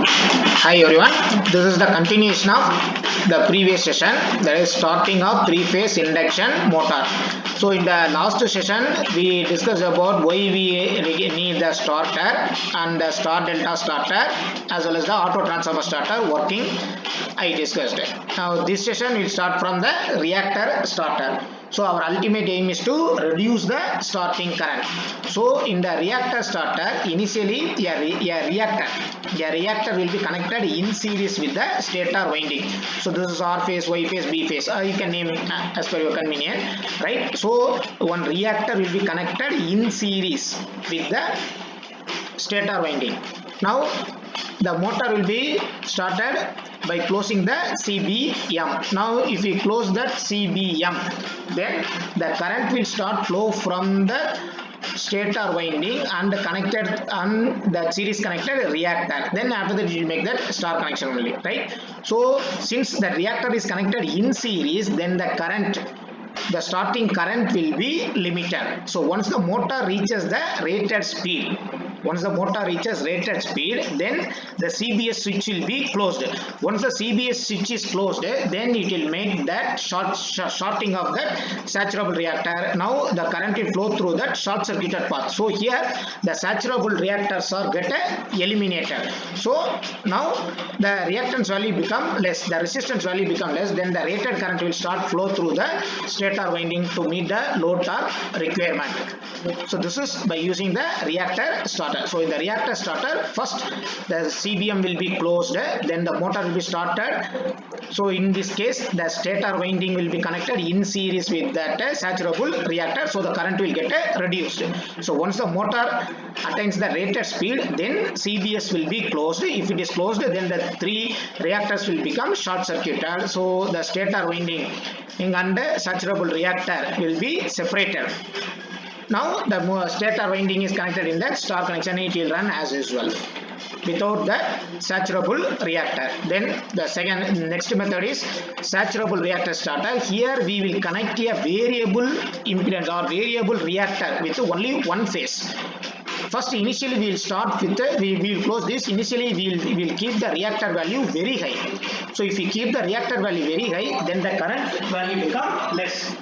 Hi everyone, this is the continuation of the previous session, that is starting of three-phase induction motor. So in the last session we discussed about why we need the starter and the star delta starter as well as the auto transformer starter working. I discussed. Now this session will start from the reactor starter. So our ultimate aim is to reduce the starting current. So in the reactor starter, initially a reactor will be connected in series with the stator winding. So this is R phase, Y phase, B phase. You can name as per your convenience, right? So one reactor will be connected in series with the stator winding. Now the motor will be started by closing the CBM. Now if we close that CBM, then the current will start flow from the stator winding and connected and the series connected reactor. Then after that you make that star connection only, right? So since the reactor is connected in series, then the starting current will be limited. So once the motor reaches the rated speed, then the CBS switch will be closed. Once the CBS switch is closed, then it will make that shorting of that saturable reactor. Now the current will flow through that short circuited path. So here the saturable reactors are get eliminated. So now the reactance value become less, the resistance value become less, then the rated current will start flow through the stator winding to meet the load torque requirement. So this is by using the reactor starter. So in the reactor starter, first the CBM will be closed, then the motor will be started. So in this case, the stator winding will be connected in series with that saturable reactor. So the current will get reduced. So once the motor attains the rated speed, then CBS will be closed. If it is closed, then the three reactors will become short circuited. So the stator winding and saturable reactor will be separated. Now the stator winding is connected in that star connection, it will run as usual without the saturable reactor. Then the next method is saturable reactor starter. Here we will connect a variable impedance or variable reactor with only one phase. First, initially we will start with we will close this. Initially we will keep the reactor value very high. So if we keep the reactor value very high, then the current value become less.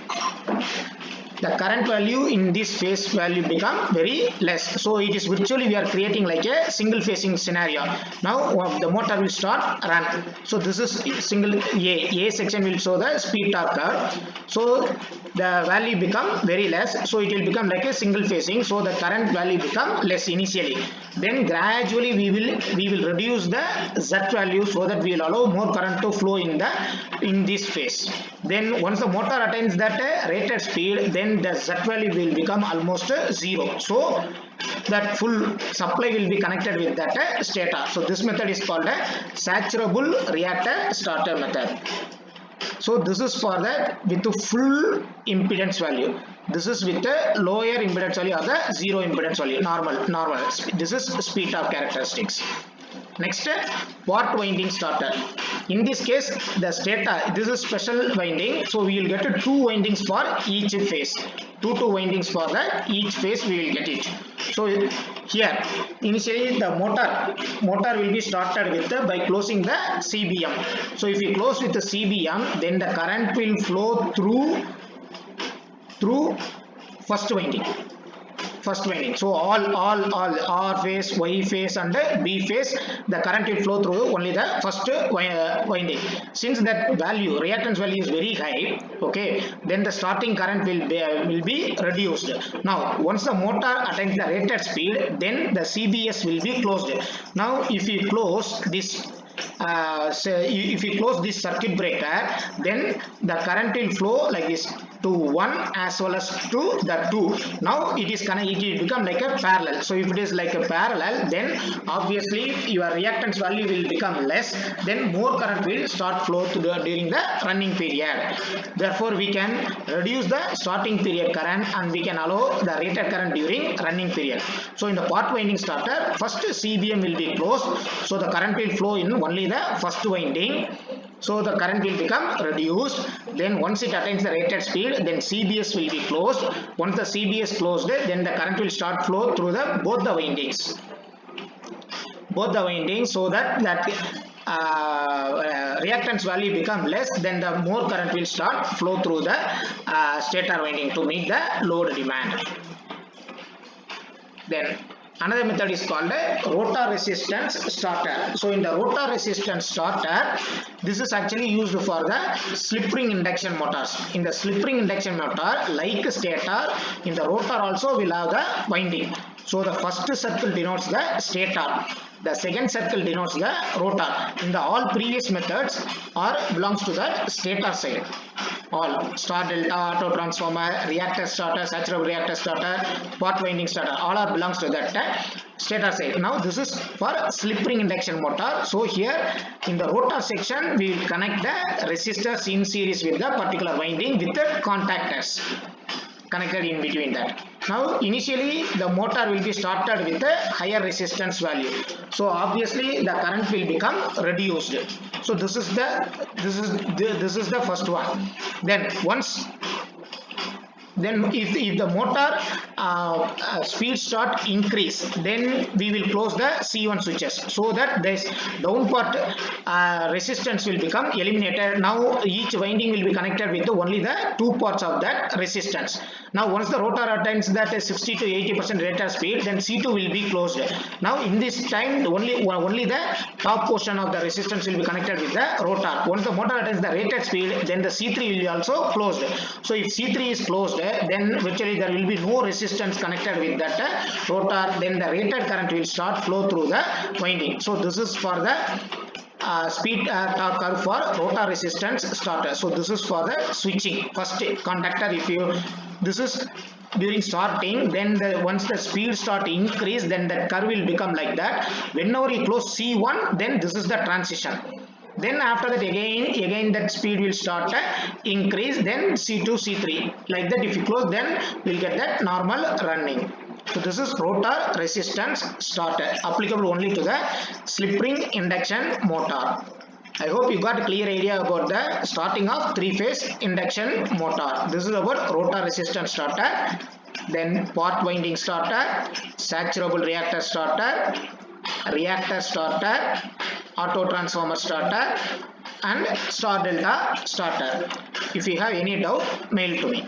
The current value in this phase value become very less. So it is virtually we are creating like a single phasing scenario. Now the motor will start run. So this is single A section will show the speed torque curve. So the value become very less. So it will become like a single phasing. So the current value become less initially. Then gradually we will reduce the Z value so that we will allow more current to flow in this phase. Then once the motor attains that rated speed, then the Z value will become almost 0. So that full supply will be connected with that stator. So this method is called a saturable reactor starter method. So this is for that with the full impedance value. This is with the lower impedance value or the zero impedance value, normal. This is speed of characteristics. Next, part winding starter. In this case, the stator, this is special winding. So we will get two windings for each phase. Two windings for each phase we will get it. So here, initially the motor will be started with by closing the CBM. So if you close with the CBM, then the current will flow through first winding. So all R phase, Y phase and B phase, the current will flow through only the first winding. Since that value, reactance value is very high, okay, then the starting current will be reduced. Now once the motor attains the rated speed, then the CBS will be closed. Now if you close this if you close this circuit breaker, then the current will flow like this to 1 as well as to the 2. Now it will become like a parallel. So if it is like a parallel, then obviously your reactance value will become less, then more current will start flow during the running period. Therefore we can reduce the starting period current and we can allow the rated current during running period. So in the part winding starter, first CBM will be closed, so the current will flow in only the first winding. So the current will become reduced. Then once it attains the rated speed, then CBS will be closed. Once the CBS closed, then the current will start flow through both the windings. both the windings so that reactance value become less, then the more current will start flow through the stator winding to meet the load demand. Then another method is called a rotor resistance starter. So in the rotor resistance starter, this is actually used for the slip ring induction motors. In the slip ring induction motor, like stator, in the rotor also will have the winding. So the first circle denotes the stator, the second circle denotes the rotor. In the all previous methods belongs to the stator side. All star delta, auto transformer, reactor starter, saturable reactor starter, pot winding starter, all are belongs to that stator side. Now this is for slip ring induction motor. So here in the rotor section we will connect the resistors in series with the particular winding with the contactors connected in between that. Now initially the motor will be started with a higher resistance value, so obviously the current will become reduced. So this is the first one. Then if the motor speed start increase, then we will close the C1 switches so that this down part resistance will become eliminated. Now each winding will be connected with only the two parts of that resistance. Now once the rotor attains that 60 to 80% rated speed, then C2 will be closed. Now in this time only the top portion of the resistance will be connected with the rotor. Once the motor attains the rated speed, then the C3 will be also closed. So if C3 is closed, then virtually there will be no resistance connected with that rotor, then the rated current will start flow through the winding. So this is for the speed torque curve for rotor resistance starter. So this is for the switching first conductor. This is during starting, then once the speed start increase, then the curve will become like that. Whenever you close C1, then this is the transition. Then after that again that speed will start increase, then C2, C3, like that. If you close, then we'll get that normal running. So this is rotor resistance starter, applicable only to the slip ring induction motor. I hope you got a clear idea about the starting of three-phase induction motor. This is about rotor resistance starter, then pot winding starter, saturable reactor starter, auto transformer starter, and star delta starter. If you have any doubt, mail to me.